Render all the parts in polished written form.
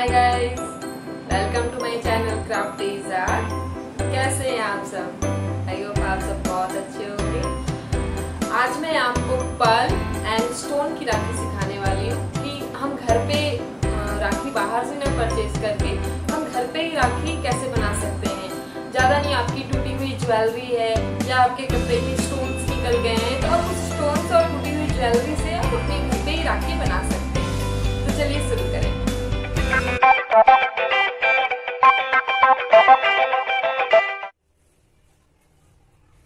Hi guys, welcome to my channel craft is art. कैसे हैं आप सब? आई होप आप सब बहुत अच्छे होंगे। आज मैं आपको पर्ल एंड स्टोन की राखी सिखाने वाली हूँ कि हम घर पे राखी बाहर से न परचेज करके हम घर पे ही राखी कैसे बना सकते हैं। ज़्यादा नहीं, आपकी टूटी हुई ज्वेलरी है या आपके कपड़े के स्टोन्स निकल गए हैं तो आप उस स्टोन्स और टूटी हुई ज्वेलरी से आप अपने घर पे ही राखी बना सकते हैं। तो चलिए शुरू करें।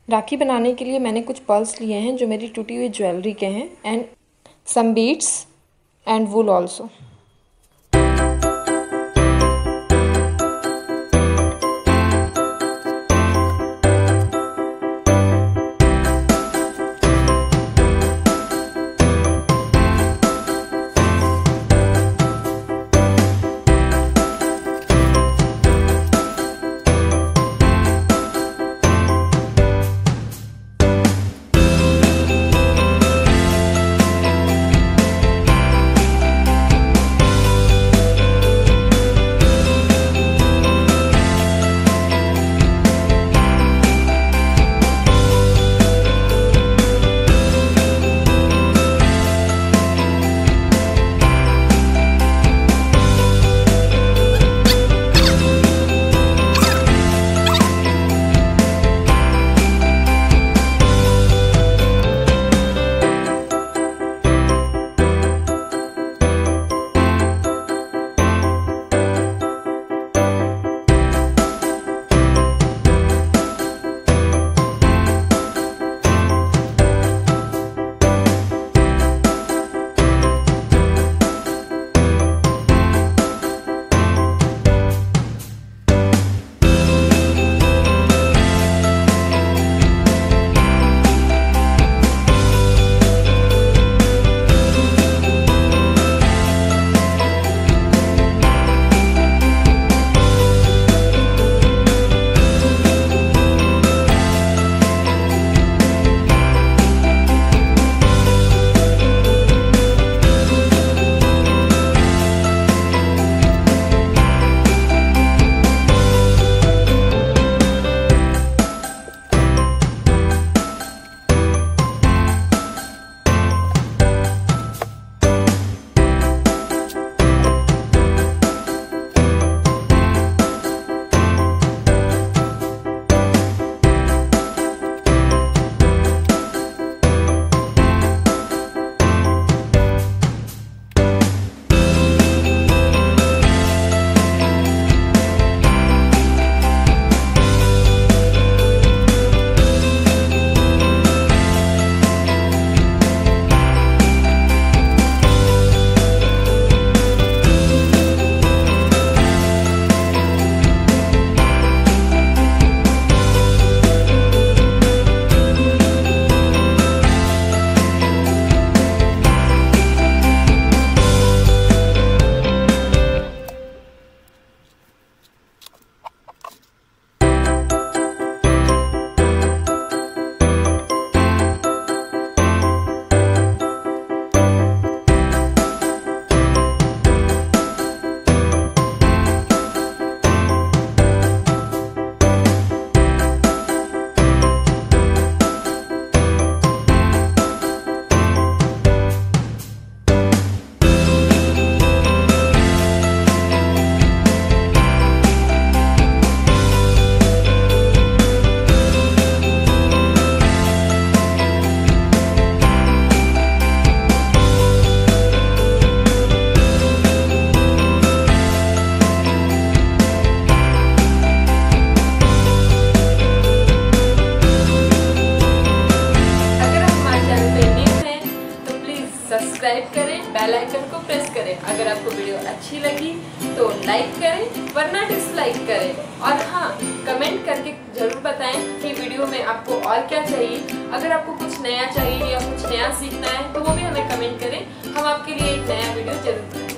राखी बनाने के लिए मैंने कुछ पर्ल्स लिए हैं जो मेरी टूटी हुई ज्वेलरी के हैं and some beads and wool also. Subscribe करें, बेल आइकन को प्रेस करें। अगर आपको वीडियो अच्छी लगी तो लाइक करें, वरना डिसलाइक करें। और हाँ, कमेंट करके जरूर बताएं कि वीडियो में आपको और क्या चाहिए। अगर आपको कुछ नया चाहिए या कुछ नया सीखना है तो वो भी हमें कमेंट करें, हम आपके लिए एक नया वीडियो जरूर बनाएं।